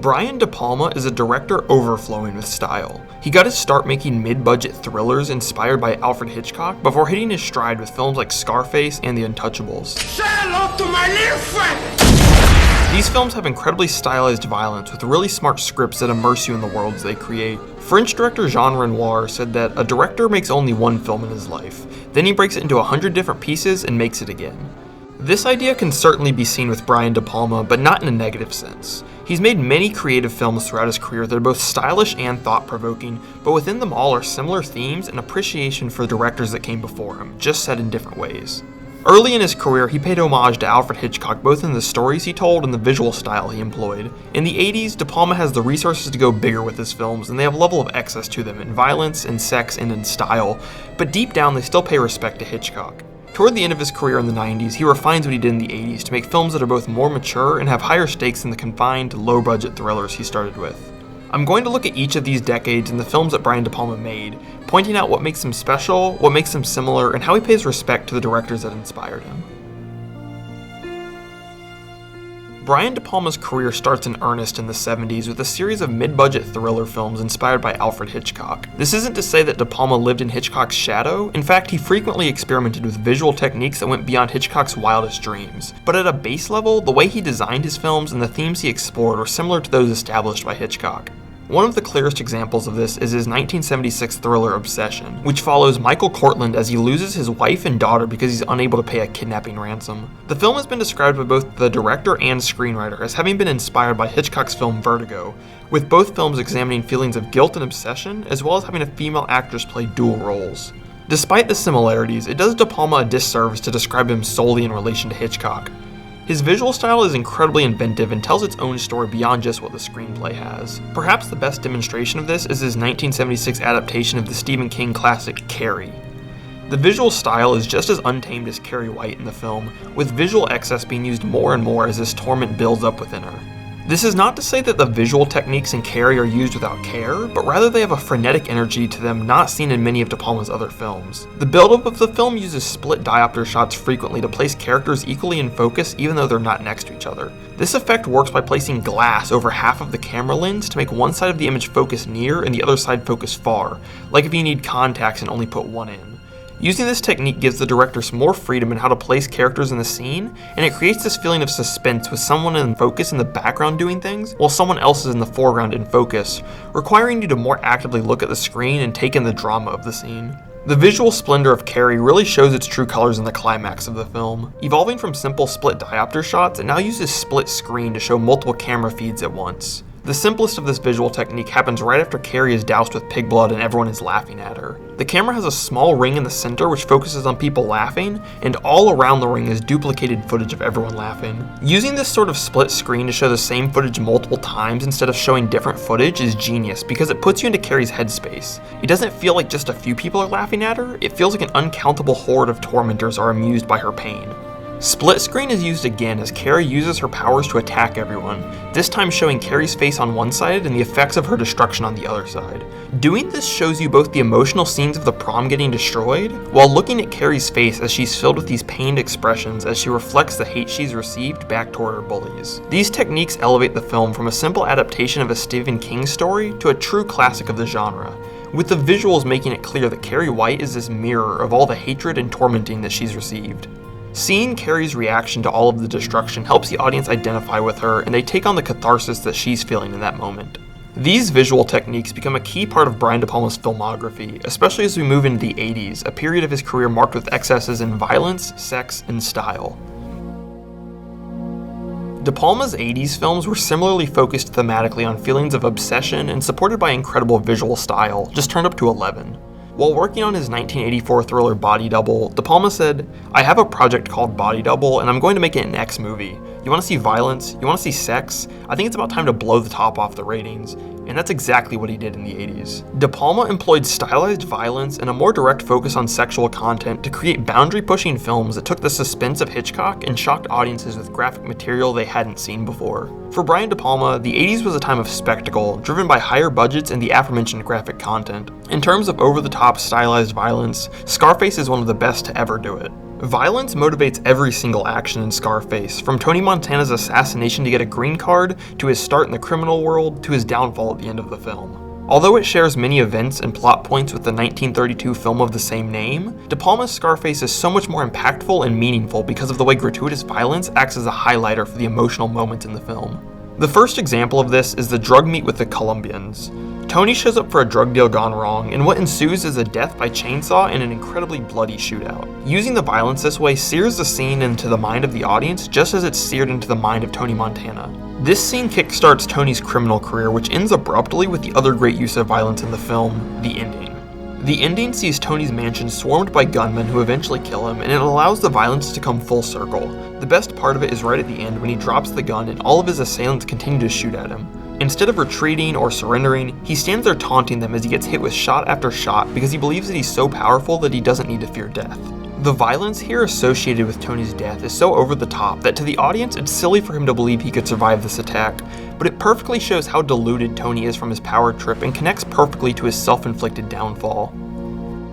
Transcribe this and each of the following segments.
Brian De Palma is a director overflowing with style. He got his start making mid-budget thrillers inspired by Alfred Hitchcock before hitting his stride with films like Scarface and The Untouchables. Say hello to my little friend! These films have incredibly stylized violence with really smart scripts that immerse you in the worlds they create. French director Jean Renoir said that a director makes only one film in his life, then he breaks it into 100 different pieces and makes it again. This idea can certainly be seen with Brian De Palma, but not in a negative sense. He's made many creative films throughout his career that are both stylish and thought-provoking, but within them all are similar themes and appreciation for the directors that came before him, just said in different ways. Early in his career, he paid homage to Alfred Hitchcock both in the stories he told and the visual style he employed. In the 80s, De Palma has the resources to go bigger with his films, and they have a level of excess to them in violence, in sex, and in style, but deep down they still pay respect to Hitchcock. Toward the end of his career in the 90s, he refines what he did in the 80s to make films that are both more mature and have higher stakes than the confined, low-budget thrillers he started with. I'm going to look at each of these decades and the films that Brian De Palma made, pointing out what makes them special, what makes them similar, and how he pays respect to the directors that inspired him. Brian De Palma's career starts in earnest in the 70s with a series of mid-budget thriller films inspired by Alfred Hitchcock. This isn't to say that De Palma lived in Hitchcock's shadow. In fact, he frequently experimented with visual techniques that went beyond Hitchcock's wildest dreams. But at a base level, the way he designed his films and the themes he explored were similar to those established by Hitchcock. One of the clearest examples of this is his 1976 thriller Obsession, which follows Michael Cortlandt as he loses his wife and daughter because he's unable to pay a kidnapping ransom. The film has been described by both the director and screenwriter as having been inspired by Hitchcock's film Vertigo, with both films examining feelings of guilt and obsession, as well as having a female actress play dual roles. Despite the similarities, it does De Palma a disservice to describe him solely in relation to Hitchcock. His visual style is incredibly inventive and tells its own story beyond just what the screenplay has. Perhaps the best demonstration of this is his 1976 adaptation of the Stephen King classic Carrie. The visual style is just as untamed as Carrie White in the film, with visual excess being used more and more as this torment builds up within her. This is not to say that the visual techniques in Carrie are used without care, but rather they have a frenetic energy to them not seen in many of De Palma's other films. The buildup of the film uses split diopter shots frequently to place characters equally in focus even though they're not next to each other. This effect works by placing glass over half of the camera lens to make one side of the image focus near and the other side focus far, like if you need contacts and only put one in. Using this technique gives the directors more freedom in how to place characters in the scene, and it creates this feeling of suspense with someone in focus in the background doing things, while someone else is in the foreground in focus, requiring you to more actively look at the screen and take in the drama of the scene. The visual splendor of Carrie really shows its true colors in the climax of the film. Evolving from simple split diopter shots, it now uses split screen to show multiple camera feeds at once. The simplest of this visual technique happens right after Carrie is doused with pig blood and everyone is laughing at her. The camera has a small ring in the center which focuses on people laughing, and all around the ring is duplicated footage of everyone laughing. Using this sort of split screen to show the same footage multiple times instead of showing different footage is genius because it puts you into Carrie's headspace. It doesn't feel like just a few people are laughing at her, it feels like an uncountable horde of tormentors are amused by her pain. Split screen is used again as Carrie uses her powers to attack everyone, this time showing Carrie's face on one side and the effects of her destruction on the other side. Doing this shows you both the emotional scenes of the prom getting destroyed, while looking at Carrie's face as she's filled with these pained expressions as she reflects the hate she's received back toward her bullies. These techniques elevate the film from a simple adaptation of a Stephen King story to a true classic of the genre, with the visuals making it clear that Carrie White is this mirror of all the hatred and tormenting that she's received. Seeing Carrie's reaction to all of the destruction helps the audience identify with her, and they take on the catharsis that she's feeling in that moment. These visual techniques become a key part of Brian De Palma's filmography, especially as we move into the 80s, a period of his career marked with excesses in violence, sex, and style. De Palma's 80s films were similarly focused thematically on feelings of obsession and supported by incredible visual style, just turned up to 11. While working on his 1984 thriller Body Double, De Palma said, "I have a project called Body Double and I'm going to make it an X movie. You want to see violence? You want to see sex? I think it's about time to blow the top off the ratings." And that's exactly what he did in the 80s. De Palma employed stylized violence and a more direct focus on sexual content to create boundary-pushing films that took the suspense of Hitchcock and shocked audiences with graphic material they hadn't seen before. For Brian De Palma, the 80s was a time of spectacle, driven by higher budgets and the aforementioned graphic content. In terms of over-the-top stylized violence, Scarface is one of the best to ever do it. Violence motivates every single action in Scarface, from Tony Montana's assassination to get a green card, to his start in the criminal world, to his downfall at the end of the film. Although it shares many events and plot points with the 1932 film of the same name, De Palma's Scarface is so much more impactful and meaningful because of the way gratuitous violence acts as a highlighter for the emotional moments in the film. The first example of this is the drug meet with the Colombians. Tony shows up for a drug deal gone wrong, and what ensues is a death by chainsaw and an incredibly bloody shootout. Using the violence this way sears the scene into the mind of the audience just as it's seared into the mind of Tony Montana. This scene kickstarts Tony's criminal career, which ends abruptly with the other great use of violence in the film, the ending. The ending sees Tony's mansion swarmed by gunmen who eventually kill him, and it allows the violence to come full circle. The best part of it is right at the end when he drops the gun and all of his assailants continue to shoot at him. Instead of retreating or surrendering, he stands there taunting them as he gets hit with shot after shot because he believes that he's so powerful that he doesn't need to fear death. The violence here associated with Tony's death is so over the top that to the audience it's silly for him to believe he could survive this attack, but it perfectly shows how deluded Tony is from his power trip and connects perfectly to his self-inflicted downfall.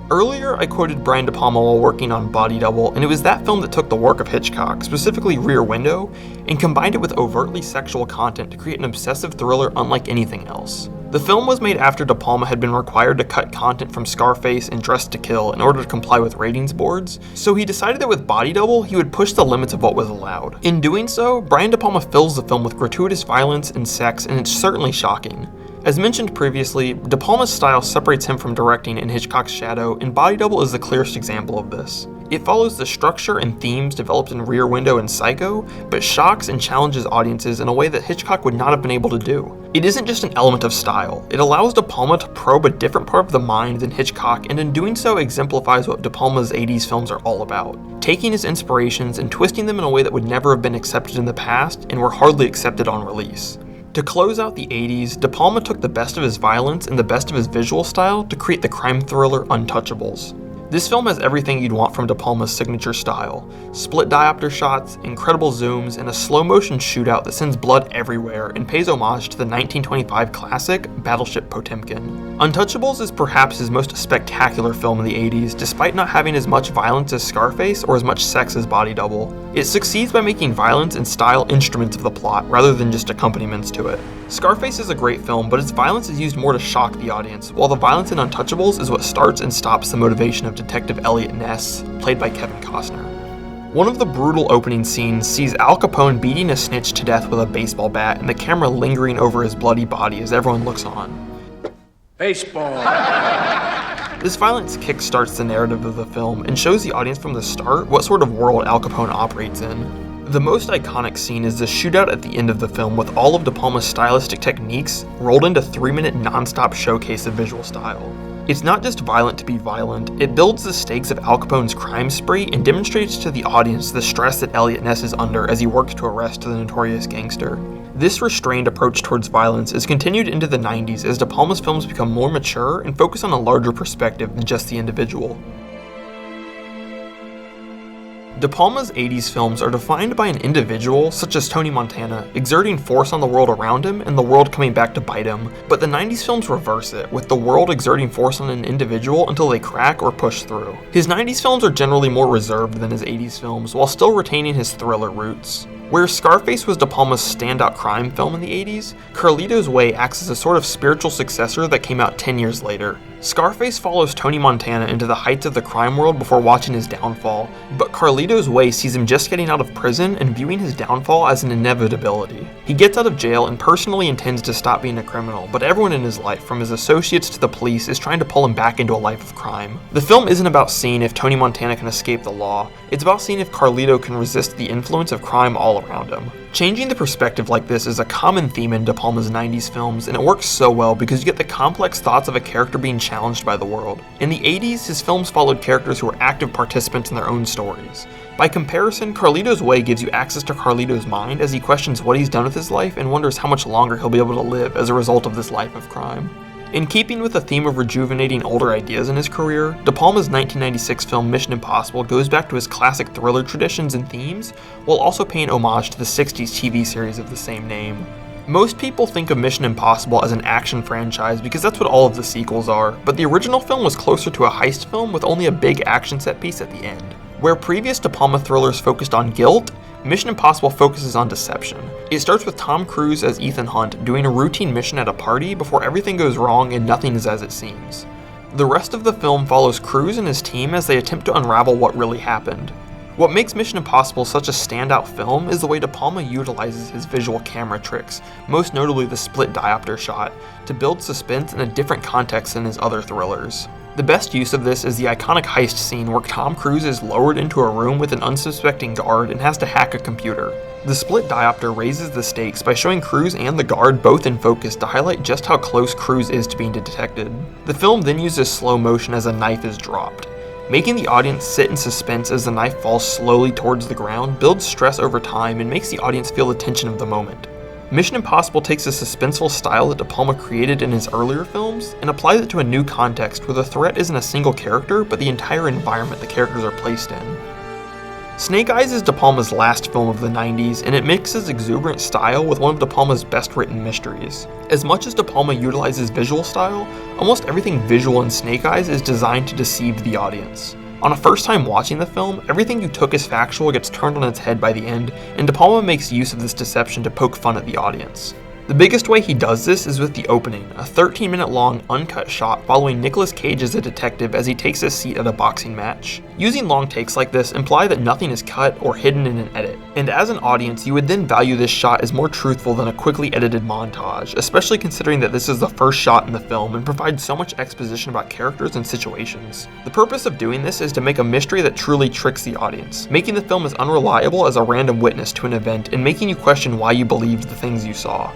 Earlier, I quoted Brian De Palma while working on Body Double, and it was that film that took the work of Hitchcock, specifically Rear Window, and combined it with overtly sexual content to create an obsessive thriller unlike anything else. The film was made after De Palma had been required to cut content from Scarface and Dressed to Kill in order to comply with ratings boards, so he decided that with Body Double, he would push the limits of what was allowed. In doing so, Brian De Palma fills the film with gratuitous violence and sex, and it's certainly shocking. As mentioned previously, De Palma's style separates him from directing in Hitchcock's shadow, and Body Double is the clearest example of this. It follows the structure and themes developed in Rear Window and Psycho, but shocks and challenges audiences in a way that Hitchcock would not have been able to do. It isn't just an element of style, it allows De Palma to probe a different part of the mind than Hitchcock, and in doing so exemplifies what De Palma's 80s films are all about. Taking his inspirations and twisting them in a way that would never have been accepted in the past and were hardly accepted on release. To close out the 80s, De Palma took the best of his violence and the best of his visual style to create the crime thriller Untouchables. This film has everything you'd want from De Palma's signature style. Split diopter shots, incredible zooms, and a slow-motion shootout that sends blood everywhere and pays homage to the 1925 classic Battleship Potemkin. Untouchables is perhaps his most spectacular film in the 80s, despite not having as much violence as Scarface or as much sex as Body Double. It succeeds by making violence and style instruments of the plot rather than just accompaniments to it. Scarface is a great film, but its violence is used more to shock the audience, while the violence in Untouchables is what starts and stops the motivation of Detective Elliot Ness, played by Kevin Costner. One of the brutal opening scenes sees Al Capone beating a snitch to death with a baseball bat and the camera lingering over his bloody body as everyone looks on. Baseball. This violence kickstarts the narrative of the film and shows the audience from the start what sort of world Al Capone operates in. The most iconic scene is the shootout at the end of the film with all of De Palma's stylistic techniques rolled into 3-minute non-stop showcase of visual style. It's not just violent to be violent, it builds the stakes of Al Capone's crime spree and demonstrates to the audience the stress that Elliot Ness is under as he works to arrest the notorious gangster. This restrained approach towards violence is continued into the 90s as De Palma's films become more mature and focus on a larger perspective than just the individual. De Palma's 80s films are defined by an individual, such as Tony Montana, exerting force on the world around him and the world coming back to bite him, but the 90s films reverse it, with the world exerting force on an individual until they crack or push through. His 90s films are generally more reserved than his 80s films, while still retaining his thriller roots. Where Scarface was De Palma's standout crime film in the 80s, Carlito's Way acts as a sort of spiritual successor that came out 10 years later. Scarface follows Tony Montana into the heights of the crime world before watching his downfall, but Carlito's Way sees him just getting out of prison and viewing his downfall as an inevitability. He gets out of jail and personally intends to stop being a criminal, but everyone in his life, from his associates to the police, is trying to pull him back into a life of crime. The film isn't about seeing if Tony Montana can escape the law, it's about seeing if Carlito can resist the influence of crime all around him. Changing the perspective like this is a common theme in De Palma's 90s films, and it works so well because you get the complex thoughts of a character being challenged by the world. In the 80s, his films followed characters who were active participants in their own stories. By comparison, Carlito's Way gives you access to Carlito's mind as he questions what he's done with his life and wonders how much longer he'll be able to live as a result of this life of crime. In keeping with the theme of rejuvenating older ideas in his career, De Palma's 1996 film Mission Impossible goes back to his classic thriller traditions and themes, while also paying homage to the 60s TV series of the same name. Most people think of Mission Impossible as an action franchise because that's what all of the sequels are, but the original film was closer to a heist film with only a big action set piece at the end. Where previous De Palma thrillers focused on guilt, Mission Impossible focuses on deception. It starts with Tom Cruise as Ethan Hunt doing a routine mission at a party before everything goes wrong and nothing is as it seems. The rest of the film follows Cruise and his team as they attempt to unravel what really happened. What makes Mission Impossible such a standout film is the way De Palma utilizes his visual camera tricks, most notably the split diopter shot, to build suspense in a different context than his other thrillers. The best use of this is the iconic heist scene where Tom Cruise is lowered into a room with an unsuspecting guard and has to hack a computer. The split diopter raises the stakes by showing Cruise and the guard both in focus to highlight just how close Cruise is to being detected. The film then uses slow motion as a knife is dropped. Making the audience sit in suspense as the knife falls slowly towards the ground builds stress over time and makes the audience feel the tension of the moment. Mission Impossible takes the suspenseful style that De Palma created in his earlier films and applies it to a new context where the threat isn't a single character, but the entire environment the characters are placed in. Snake Eyes is De Palma's last film of the 90s, and it mixes exuberant style with one of De Palma's best-written mysteries. As much as De Palma utilizes visual style, almost everything visual in Snake Eyes is designed to deceive the audience. On a first time watching the film, everything you took as factual gets turned on its head by the end, and De Palma makes use of this deception to poke fun at the audience. The biggest way he does this is with the opening, a 13-minute long uncut shot following Nicolas Cage as a detective as he takes his seat at a boxing match. Using long takes like this imply that nothing is cut or hidden in an edit, and as an audience you would then value this shot as more truthful than a quickly edited montage, especially considering that this is the first shot in the film and provides so much exposition about characters and situations. The purpose of doing this is to make a mystery that truly tricks the audience, making the film as unreliable as a random witness to an event and making you question why you believed the things you saw.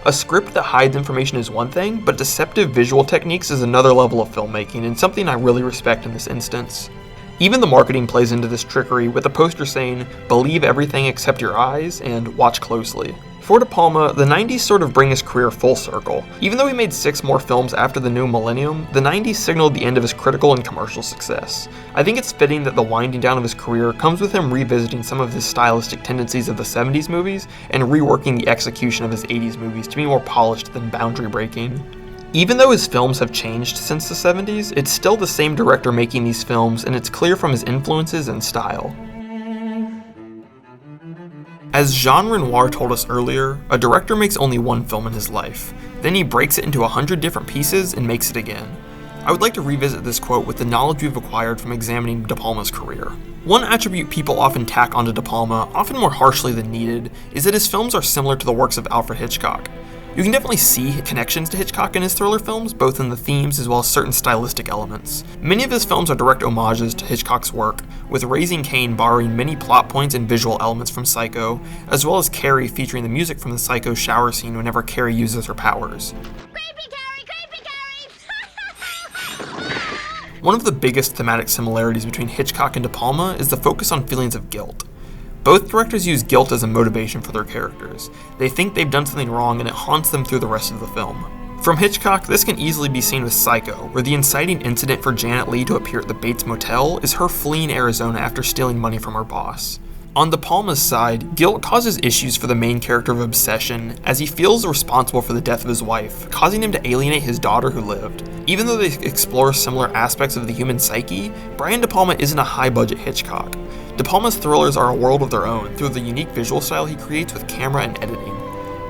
A script that hides information is one thing, but deceptive visual techniques is another level of filmmaking and something I really respect in this instance. Even the marketing plays into this trickery with a poster saying, "Believe everything except your eyes," and "Watch closely." For De Palma, the 90s sort of bring his career full circle. Even though he made 6 more films after the new millennium, the 90s signaled the end of his critical and commercial success. I think it's fitting that the winding down of his career comes with him revisiting some of his stylistic tendencies of the 70s movies and reworking the execution of his 80s movies to be more polished than boundary breaking. Even though his films have changed since the 70s, it's still the same director making these films, and it's clear from his influences and style. As Jean Renoir told us earlier, a director makes only one film in his life. Then he breaks it into 100 different pieces and makes it again. I would like to revisit this quote with the knowledge we've acquired from examining De Palma's career. One attribute people often tack onto De Palma, often more harshly than needed, is that his films are similar to the works of Alfred Hitchcock. You can definitely see connections to Hitchcock in his thriller films, both in the themes as well as certain stylistic elements. Many of his films are direct homages to Hitchcock's work, with Raising Cain borrowing many plot points and visual elements from Psycho, as well as Carrie featuring the music from the Psycho shower scene whenever Carrie uses her powers. Creepy Carrie! One of the biggest thematic similarities between Hitchcock and De Palma is the focus on feelings of guilt. Both directors use guilt as a motivation for their characters. They think they've done something wrong and it haunts them through the rest of the film. From Hitchcock, this can easily be seen with Psycho, where the inciting incident for Janet Leigh to appear at the Bates Motel is her fleeing Arizona after stealing money from her boss. On De Palma's side, guilt causes issues for the main character of Obsession, as he feels responsible for the death of his wife, causing him to alienate his daughter who lived. Even though they explore similar aspects of the human psyche, Brian De Palma isn't a high-budget Hitchcock. De Palma's thrillers are a world of their own through the unique visual style he creates with camera and editing.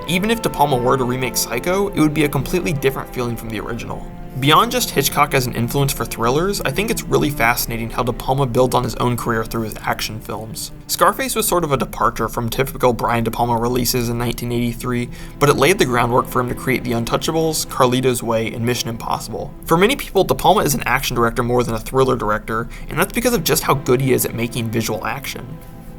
Even if De Palma were to remake Psycho, it would be a completely different feeling from the original. Beyond just Hitchcock as an influence for thrillers, I think it's really fascinating how De Palma builds on his own career through his action films. Scarface was sort of a departure from typical Brian De Palma releases in 1983, but it laid the groundwork for him to create The Untouchables, Carlito's Way, and Mission Impossible. For many people, De Palma is an action director more than a thriller director, and that's because of just how good he is at making visual action.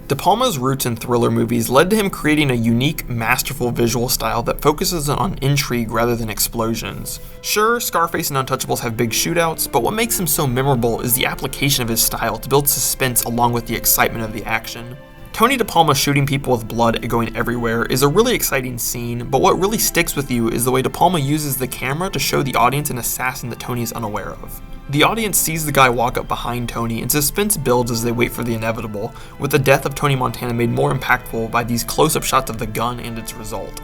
De Palma's roots in thriller movies led to him creating a unique, masterful visual style that focuses on intrigue rather than explosions. Sure, Scarface and Untouchables have big shootouts, but what makes them so memorable is the application of his style to build suspense along with the excitement of the action. Tony De Palma shooting people with blood going everywhere is a really exciting scene, but what really sticks with you is the way De Palma uses the camera to show the audience an assassin that Tony is unaware of. The audience sees the guy walk up behind Tony, and suspense builds as they wait for the inevitable, with the death of Tony Montana made more impactful by these close-up shots of the gun and its result.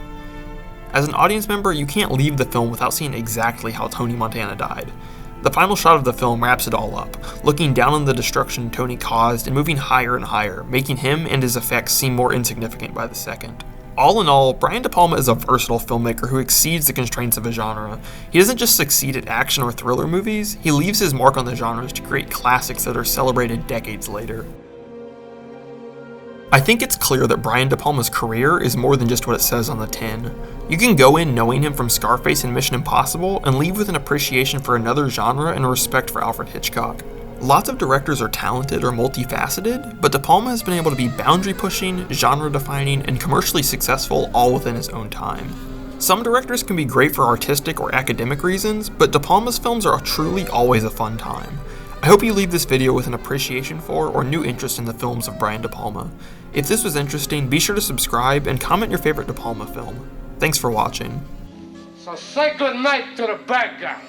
As an audience member, you can't leave the film without seeing exactly how Tony Montana died. The final shot of the film wraps it all up, looking down on the destruction Tony caused and moving higher and higher, making him and his effects seem more insignificant by the second. All in all, Brian De Palma is a versatile filmmaker who exceeds the constraints of a genre. He doesn't just succeed at action or thriller movies, he leaves his mark on the genres to create classics that are celebrated decades later. I think it's clear that Brian De Palma's career is more than just what it says on the tin. You can go in knowing him from Scarface and Mission Impossible and leave with an appreciation for another genre and a respect for Alfred Hitchcock. Lots of directors are talented or multifaceted, but De Palma has been able to be boundary-pushing, genre-defining, and commercially successful all within his own time. Some directors can be great for artistic or academic reasons, but De Palma's films are truly always a fun time. I hope you leave this video with an appreciation for or new interest in the films of Brian De Palma. If this was interesting, be sure to subscribe and comment your favorite De Palma film. Thanks for watching. So say goodnight to the bad guy.